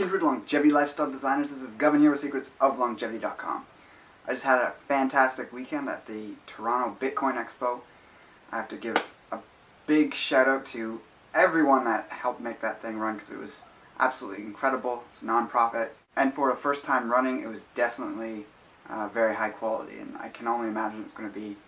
kindred longevity lifestyle designers. This is Gavin here with secrets of longevity.com. I just had a fantastic weekend at the Toronto Bitcoin Expo. I have to give a big shout out to everyone that helped make that thing run because it was absolutely incredible. It's a non-profit, and for a first time running, it was definitely very high quality, and I can only imagine it's going to be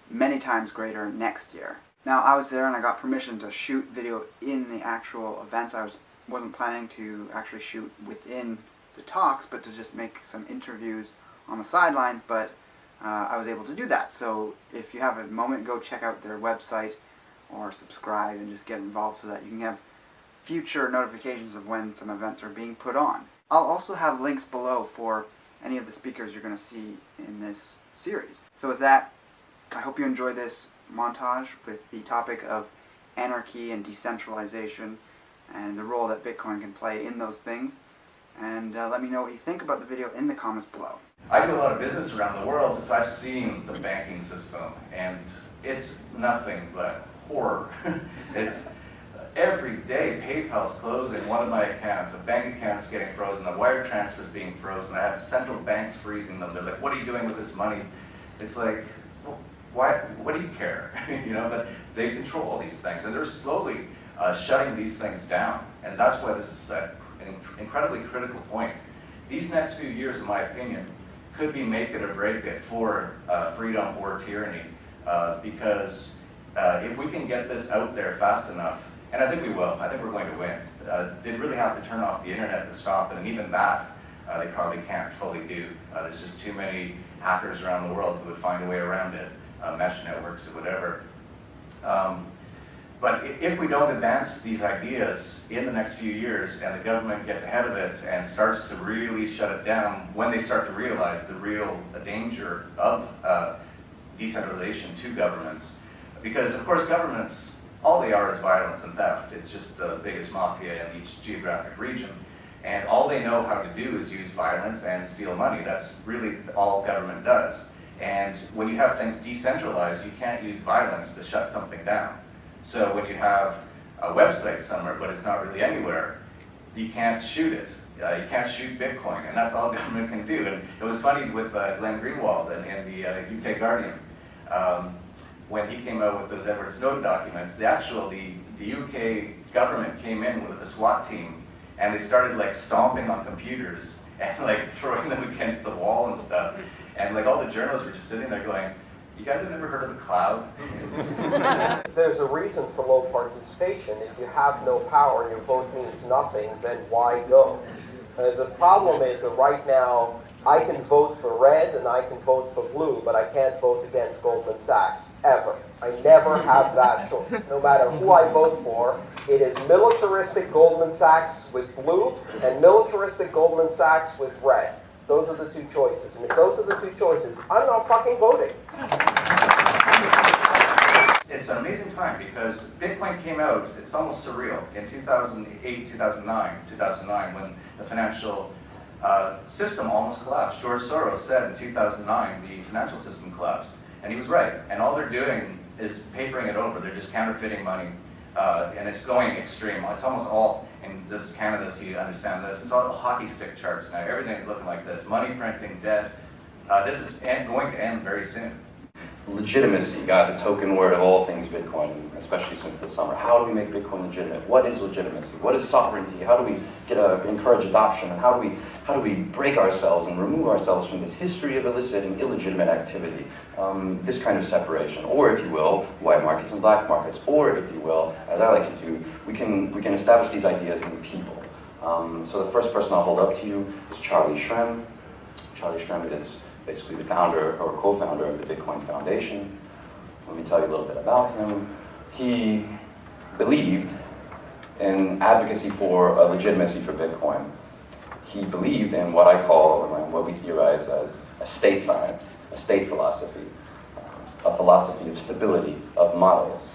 many times greater next year. Now, I was there and I got permission to shoot video in the actual events. I wasn't planning to actually shoot within the talks, but to just make some interviews on the sidelines, but I was able to do that. So if you have a moment, go check out their website or subscribe and just get involved so that you can have future notifications of when some events are being put on. I'll also have links below for any of the speakers you're going to see in this series. So with that, I hope you enjoy this montage with the topic of anarchy and decentralization and the role that Bitcoin can play in those things. And let me know what you think about the video in the comments below. I do a lot of business around the world, so I've seen the banking system, and it's nothing but horror. It's every day PayPal's closing one of my accounts, a bank account's getting frozen, a wire transfer's being frozen, I have central banks freezing them. They're like, what are you doing with this money? It's like, well, why? What do you care? But they control all these things, and they're slowly shutting these things down, and that's why this is an incredibly critical point. These next few years, in my opinion, could be make it or break it for freedom or tyranny, because if we can get this out there fast enough, and I think we will, I think we're going to win. They'd really have to turn off the internet to stop it, and even that they probably can't fully do. There's just too many hackers around the world who would find a way around it, mesh networks or whatever. But if we don't advance these ideas in the next few years and the government gets ahead of it and starts to really shut it down, when they start to realize the real danger of decentralization to governments, because of course governments, all they are is violence and theft. It's just the biggest mafia in each geographic region. And all they know how to do is use violence and steal money. That's really all government does. And when you have things decentralized, you can't use violence to shut something down. So when you have a website somewhere, but it's not really anywhere, you can't shoot it. You can't shoot Bitcoin, and that's all government can do. And it was funny with Glenn Greenwald in the UK Guardian. When he came out with those Edward Snowden documents, the UK government came in with a SWAT team, and they started like stomping on computers and like throwing them against the wall and stuff. And like all the journalists were just sitting there going, you guys have never heard of the cloud? There's a reason for low participation. If you have no power and your vote means nothing, then why go? The problem is that right now, I can vote for red and I can vote for blue, but I can't vote against Goldman Sachs, ever. I never have that choice. No matter who I vote for, it is militaristic Goldman Sachs with blue and militaristic Goldman Sachs with red. Those are the two choices. And if those are the two choices, I'm not fucking voting. It's an amazing time because Bitcoin came out, it's almost surreal, in 2008, 2009, when the financial system almost collapsed. George Soros said in 2009 the financial system collapsed, and he was right. And all they're doing is papering it over. They're just counterfeiting money, and it's going extreme. It's almost all, and this is Canada, so you understand this, it's all hockey stick charts now. Everything's looking like this. Money printing, debt. This is going to end very soon. Legitimacy, the token word of all things Bitcoin, especially since the summer. How do we make Bitcoin legitimate? What is legitimacy? What is sovereignty? How do we encourage adoption? And how do we break ourselves and remove ourselves from this history of illicit and illegitimate activity? This kind of separation, or if you will, white markets and black markets, or if you will, as I like to do, we can establish these ideas in people. So the first person I'll hold up to you is Charlie Shrem. Charlie Shrem is basically the founder or co-founder of the Bitcoin Foundation. Let me tell you a little bit about him. He believed in advocacy for a legitimacy for Bitcoin. He believed in what I call, what we theorize as a state science, a state philosophy, a philosophy of stability, of models,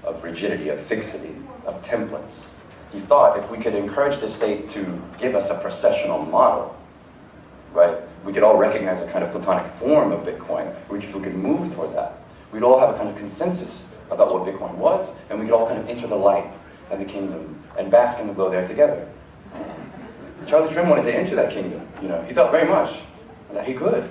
of rigidity, of fixity, of templates. He thought if we could encourage the state to give us a processional model, right? We could all recognize a kind of Platonic form of Bitcoin, which if we could move toward that, we'd all have a kind of consensus about what Bitcoin was, and we could all kind of enter the light and the kingdom and bask in the glow there together. Charlie Trim wanted to enter that kingdom. You know, he thought very much that he could,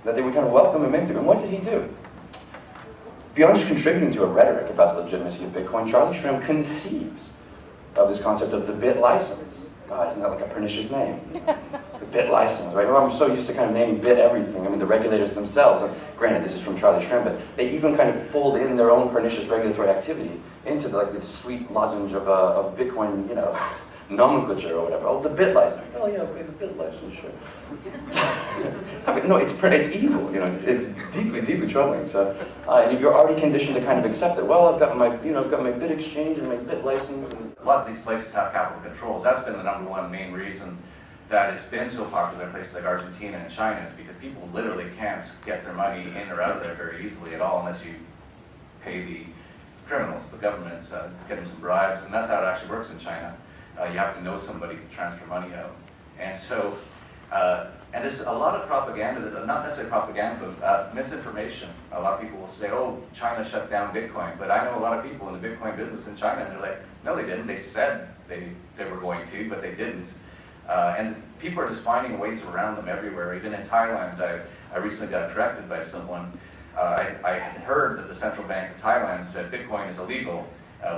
that they would kind of welcome him into it. And what did he do? Beyond just contributing to a rhetoric about the legitimacy of Bitcoin, Charlie Shrem conceives of this concept of the bit license. God, isn't that like a pernicious name? The bit license, right? Well, I'm so used to kind of naming bit everything. I mean, the regulators themselves, granted this is from Charlie Shrem, but they even kind of fold in their own pernicious regulatory activity into like this sweet lozenge of Bitcoin, you know, nomenclature or whatever. Oh, the bit license. Oh yeah, okay, the bit license, sure. I mean, no, it's evil. You know, it's deeply, deeply troubling. So, and you're already conditioned to kind of accept it. Well, I've got my bit exchange and my bit license. And a lot of these places have capital controls. That's been the number one main reason that it's been so popular in places like Argentina and China, is because people literally can't get their money in or out of there very easily at all unless you pay the criminals, the government, get them some bribes, and that's how it actually works in China. You have to know somebody to transfer money out. And so, and there's a lot of propaganda, not necessarily propaganda, but misinformation. A lot of people will say, oh, China shut down Bitcoin. But I know a lot of people in the Bitcoin business in China, and they're like, no, they didn't. They said they were going to, but they didn't. And people are just finding ways around them everywhere. Even in Thailand, I recently got corrected by someone. I had heard that the central bank of Thailand said Bitcoin is illegal,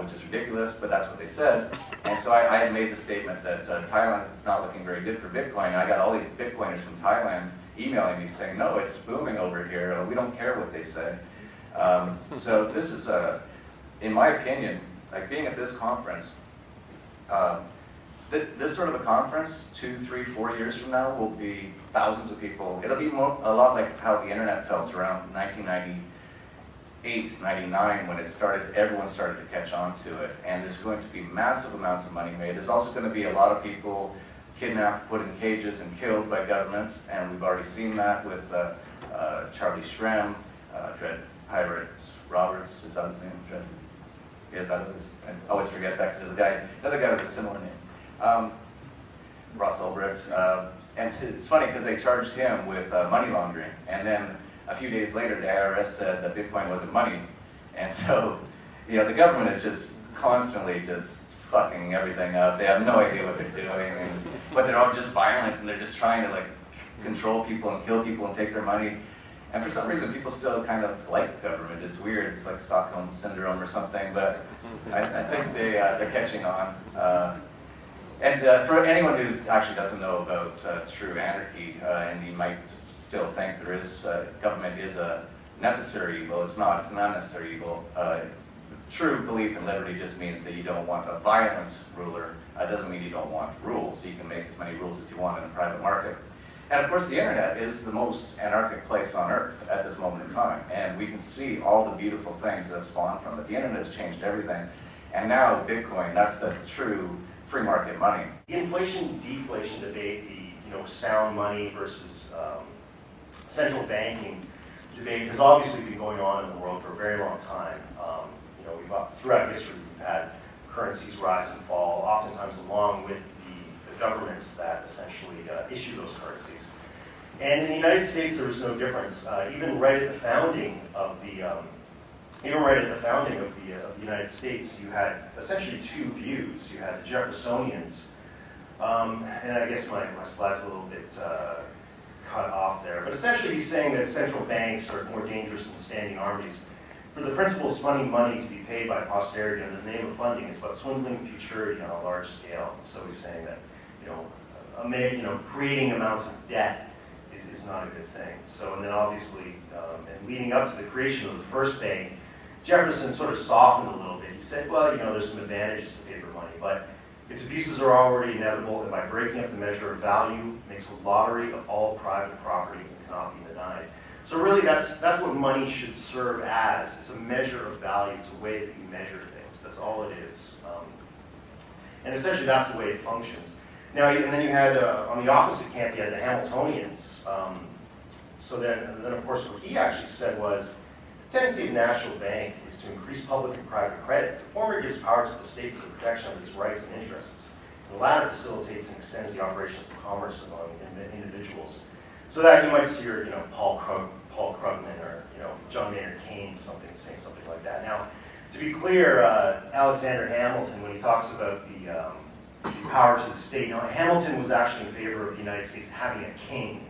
which is ridiculous, but that's what they said. And so I had made the statement that Thailand is not looking very good for Bitcoin. And I got all these Bitcoiners from Thailand emailing me saying, no, it's booming over here. We don't care what they say. So this is, in my opinion, like being at this conference, this sort of a conference, 2, 3, 4 years from now, will be thousands of people. It'll be a lot like how the internet felt around 1998, 99, when it started. Everyone started to catch on to it, and there's going to be massive amounts of money made. There's also going to be a lot of people kidnapped, put in cages, and killed by government, and we've already seen that with Charlie Shrem, Dread Pirates Roberts, is that his name? Dread? Yes, I always forget that because there's another guy with a similar name. Ross Ulbricht, and it's funny because they charged him with money laundering, and then a few days later the IRS said that Bitcoin wasn't money, and so the government is just constantly just fucking everything up. They have no idea what they're doing, but they're all just violent, and they're just trying to like control people and kill people and take their money. And for some reason, people still kind of like government. It's weird. It's like Stockholm Syndrome or something, but I think they're catching on. And for anyone who actually doesn't know about true anarchy, and you might still think there is, government is a necessary evil, it's not. It's an unnecessary evil. True belief in liberty just means that you don't want a violent ruler. It doesn't mean you don't want rules. You can make as many rules as you want in a private market. And of course, the internet is the most anarchic place on earth at this moment in time. And we can see all the beautiful things that have spawned from it. The internet has changed everything. And now Bitcoin, that's the true free market money. The inflation-deflation debate, the sound money versus central banking debate has obviously been going on in the world for a very long time. Throughout history, we've had currencies rise and fall, oftentimes along with the governments that essentially issue those currencies. And in the United States, there was no difference. Even right at the founding of the United States, you had essentially two views. You had the Jeffersonians, and I guess my slide's a little bit cut off there, but essentially he's saying that central banks are more dangerous than standing armies. For the principle of spending money to be paid by posterity under the name of funding is but swindling futurity on a large scale. So he's saying that creating amounts of debt is not a good thing. So, and then obviously, and leading up to the creation of the first bank, Jefferson sort of softened a little bit. He said, well, there's some advantages to paper money, but its abuses are already inevitable, and by breaking up the measure of value, makes a lottery of all private property and cannot be denied. So really, that's what money should serve as. It's a measure of value. It's a way that you measure things. That's all it is. And essentially, that's the way it functions. Now, and then you had, on the opposite camp, you had the Hamiltonians. So then, of course, what he actually said was, the tendency of the national bank is to increase public and private credit. The former gives power to the state for the protection of its rights and interests. And the latter facilitates and extends the operations of commerce among individuals. So that you might see your, Paul Krugman or John Maynard Keynes saying something like that. Now, to be clear, Alexander Hamilton, when he talks about power to the state. Now, Hamilton was actually in favor of the United States having a king,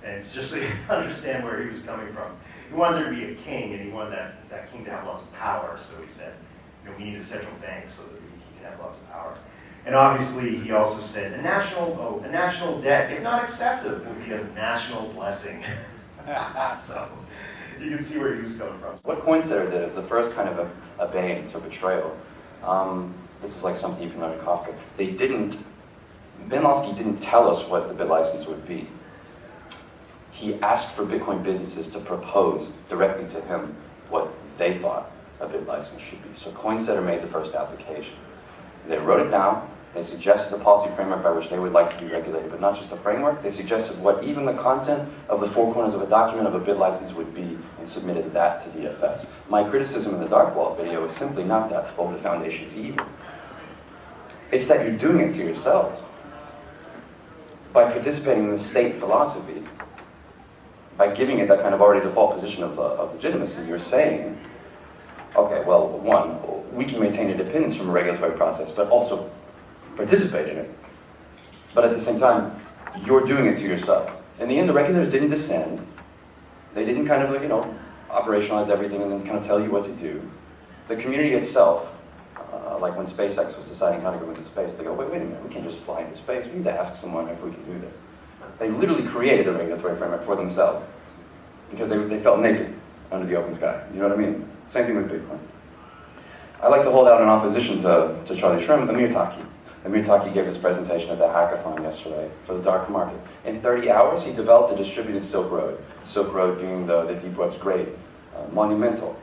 and it's just so you understand where he was coming from. He wanted there to be a king, and he wanted that king to have lots of power. So he said, we need a central bank so that he can have lots of power. And obviously, he also said a national debt, if not excessive, would be a national blessing. So you can see where he was coming from. What Coinsetter did is the first kind of abeyance or betrayal. This is like something you can learn in Kafka. Ben Lansky didn't tell us what the bit license would be. He asked for Bitcoin businesses to propose directly to him what they thought a bit license should be. So Coinsetter made the first application. They wrote it down. They suggested a policy framework by which they would like to be regulated, but not just a framework. They suggested what even the content of the four corners of a document of a bit license would be, and submitted that to DFS. My criticism in the Dark Wall video is simply not that, oh, the foundation's evil. It's that you're doing it to yourselves. By participating in the state philosophy, by giving it that kind of already default position of legitimacy, you're saying, okay, well, one, we can maintain independence from a regulatory process, but also participate in it. But at the same time, you're doing it to yourself. In the end, the regulators didn't descend. They didn't kind of operationalize everything and then kind of tell you what to do. The community itself, like when SpaceX was deciding how to go into space, they go, wait a minute, we can't just fly into space. We need to ask someone if we can do this. They literally created the regulatory framework for themselves because they felt naked under the open sky. You know what I mean? Same thing with Bitcoin. I like to hold out in opposition to Charlie Shrem, Amir Taki. Amir Taki gave his presentation at the hackathon yesterday for the dark market. In 30 hours, he developed a distributed Silk Road. Silk Road being the deep web's great, monumental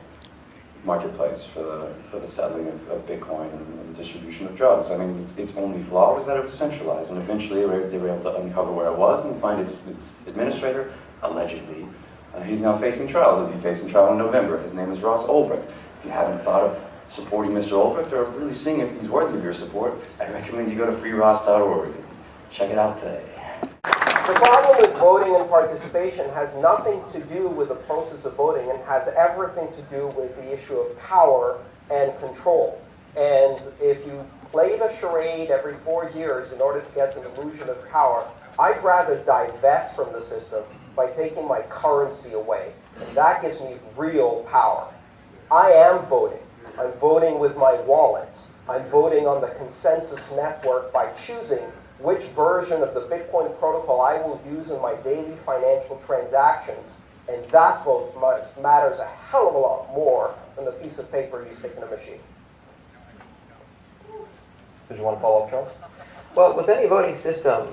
marketplace for the settling of Bitcoin and the distribution of drugs. I mean, its only flaw was that it was centralized, and eventually they were able to uncover where it was and find its administrator, allegedly. He's now facing trial. He'll be facing trial in November. His name is Ross Ulbricht. If you haven't thought of supporting Mr. Ulbricht or really seeing if he's worthy of your support, I'd recommend you go to freeross.org. Check it out today. The problem with voting and participation has nothing to do with the process of voting and has everything to do with the issue of power and control. And if you play the charade every 4 years in order to get an illusion of power, I'd rather divest from the system by taking my currency away. And that gives me real power. I am voting. I'm voting with my wallet. I'm voting on the consensus network by choosing which version of the Bitcoin protocol I will use in my daily financial transactions. And that vote matters a hell of a lot more than the piece of paper you stick in a machine. Did you want to follow up, Charles? Well, with any voting system,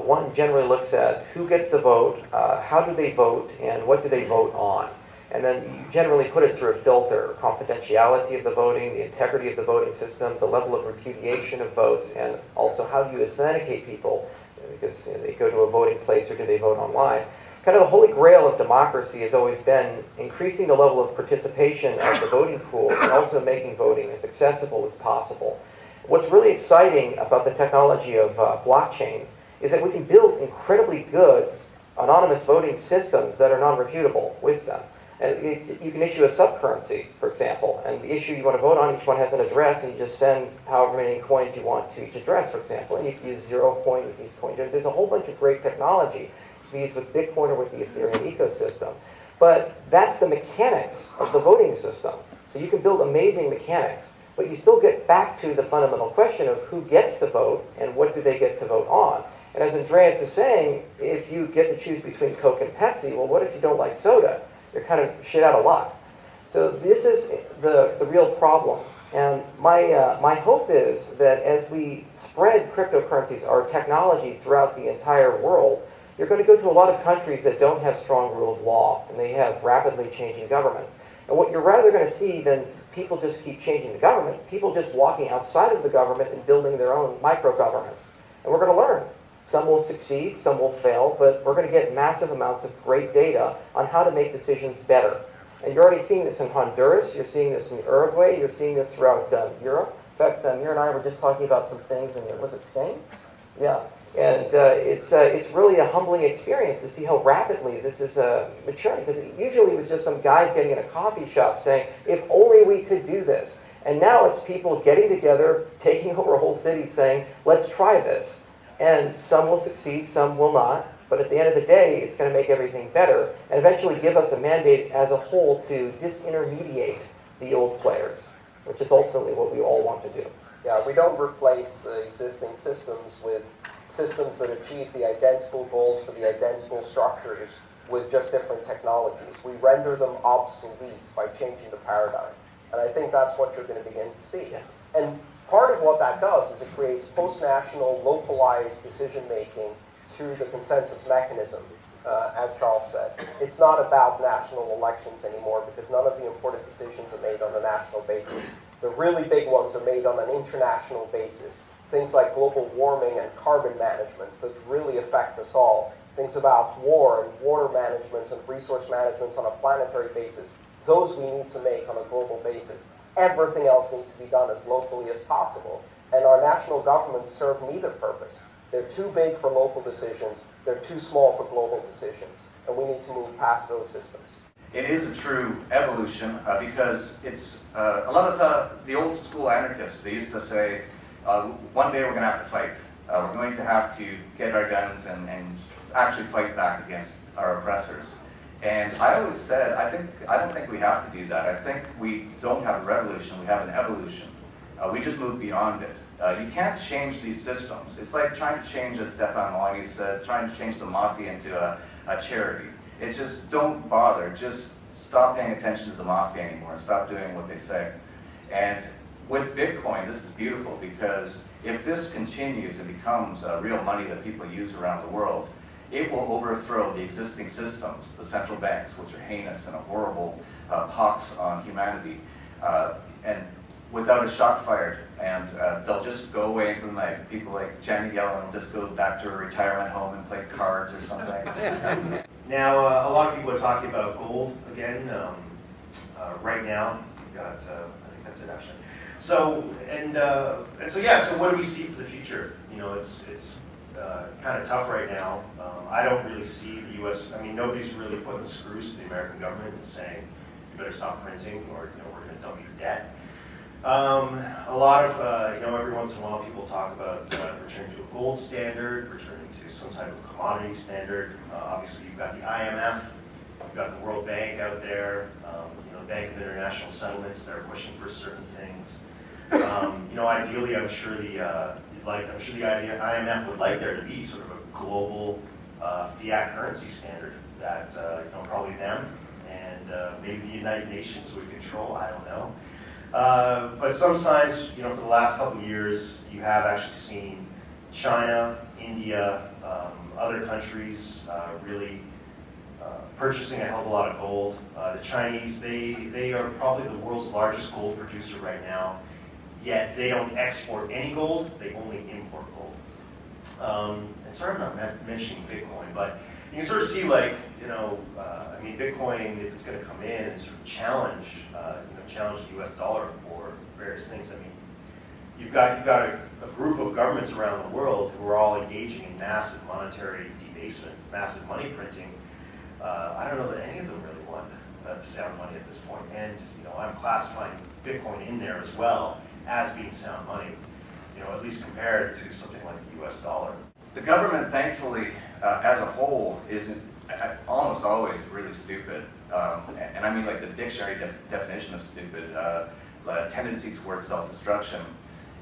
one generally looks at who gets to vote, how do they vote, and what do they vote on. And then you generally put it through a filter: confidentiality of the voting, the integrity of the voting system, the level of repudiation of votes, and also how do you authenticate people, because they go to a voting place or do they vote online. Kind of the holy grail of democracy has always been increasing the level of participation of the voting pool and also making voting as accessible as possible. What's really exciting about the technology of blockchains is that we can build incredibly good anonymous voting systems that are non-refutable with them. And you can issue a subcurrency, for example, and the issue you want to vote on, each one has an address, and you just send however many coins you want to each address, for example. And you can use 0 coin, you can use coin. There's a whole bunch of great technology to be used with Bitcoin or with the Ethereum ecosystem. But that's the mechanics of the voting system. So you can build amazing mechanics, but you still get back to the fundamental question of who gets to vote and what do they get to vote on. And as Andreas is saying, if you get to choose between Coke and Pepsi, well, what if you don't like soda? You're kind of shit out of luck. So this is the real problem. And my hope is that as we spread cryptocurrencies, our technology throughout the entire world, you're going to go to a lot of countries that don't have strong rule of law, and they have rapidly changing governments. And what you're rather going to see than people just keep changing the government, people just walking outside of the government and building their own micro-governments. And we're going to learn. Some will succeed, some will fail, but we're going to get massive amounts of great data on how to make decisions better. And you're already seeing this in Honduras, you're seeing this in Uruguay, you're seeing this throughout Europe. In fact, Amir and I were just talking about some things in, was it Spain? Yeah. And it's really a humbling experience to see how rapidly this is maturing, because it usually was just some guys getting in a coffee shop saying, if only we could do this. And now it's people getting together, taking over whole cities, saying, let's try this. And some will succeed, some will not. But at the end of the day, it's going to make everything better and eventually give us a mandate as a whole to disintermediate the old players, which is ultimately what we all want to do. Yeah, we don't replace the existing systems with systems that achieve the identical goals for the identical structures with just different technologies. We render them obsolete by changing the paradigm. And I think that's what you're going to begin to see. Yeah. And part of what that does is it creates post-national, localized decision-making through the consensus mechanism, as Charles said. It's not about national elections anymore because none of the important decisions are made on a national basis. The really big ones are made on an international basis. Things like global warming and carbon management that really affect us all. Things about war and water management and resource management on a planetary basis. Those we need to make on a global basis. Everything else needs to be done as locally as possible. And our national governments serve neither purpose. They're too big for local decisions. They're too small for global decisions. And we need to move past those systems. It is a true evolution because it's a lot of the old school anarchists, they used to say, one day we're going to have to fight. We're going to have to get our guns and actually fight back against our oppressors. And I always said, I don't think we have to do that. I think we don't have a revolution, we have an evolution. We just move beyond it. You can't change these systems. It's like trying to change, as Stefan Moyney says, trying to change the mafia into a charity. It's just don't bother. Just stop paying attention to the mafia anymore and stop doing what they say. And with Bitcoin, this is beautiful because if this continues and becomes real money that people use around the world, it will overthrow the existing systems, the central banks, which are heinous and a horrible pox on humanity. And without a shot fired, and they'll just go away into the night. People like Janet Yellen will just go back to a retirement home and play cards or something. Now, a lot of people are talking about gold again. Right now, we've got, I think that's it actually. So, and so yeah, so what do we see for the future? You know, it's kind of tough right now. I don't really see the U.S., I mean, nobody's really putting the screws to the American government and saying, you better stop printing or, you know, we're going to dump your debt. A lot of, you know, every once in a while people talk about returning to a gold standard, returning to some type of commodity standard. Obviously, you've got the IMF, you've got the World Bank out there, you know, the Bank of International Settlements, they're pushing for certain things. You know, ideally, I'm sure the IMF would like there to be sort of a global fiat currency standard that, you know, probably them and maybe the United Nations would control. I don't know. But some signs, you know, for the last couple of years, you have actually seen China, India, other countries really purchasing a hell of a lot of gold. The Chinese, they are probably the world's largest gold producer right now, yet they don't export any gold, they only import gold. And sorry I'm not mentioning Bitcoin, but you can sort of see, like, you know, I mean, Bitcoin, if it's going to come in and sort of challenge, you know, challenge the U.S. dollar for various things. I mean, you've got a group of governments around the world who are all engaging in massive monetary debasement, massive money printing. I don't know that any of them really want sound money at this point. And, you know, I'm classifying Bitcoin in there as well as being sound money, you know, at least compared to something like the U.S. dollar. The government, thankfully, as a whole, isn't almost always really stupid. And I mean, like, the dictionary definition of stupid, a tendency towards self-destruction.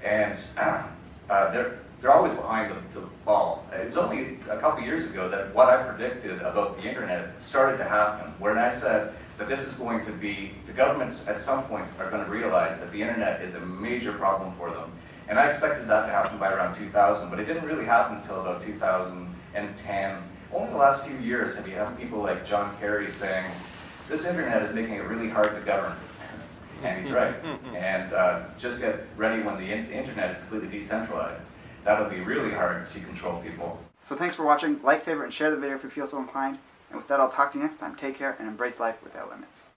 And they're always behind the ball. It was only a couple years ago that what I predicted about the internet started to happen, when I said that this is going to be, the governments at some point are going to realize that the internet is a major problem for them. And I expected that to happen by around 2000, but it didn't really happen until about 2010. Only the last few years have you had people like John Kerry saying, this internet is making it really hard to govern. And he's right. And just get ready when the internet is completely decentralized. That'll be really hard to control people. So thanks for watching. Like, favorite, and share the video if you feel so inclined. And with that, I'll talk to you next time. Take care and embrace life without limits.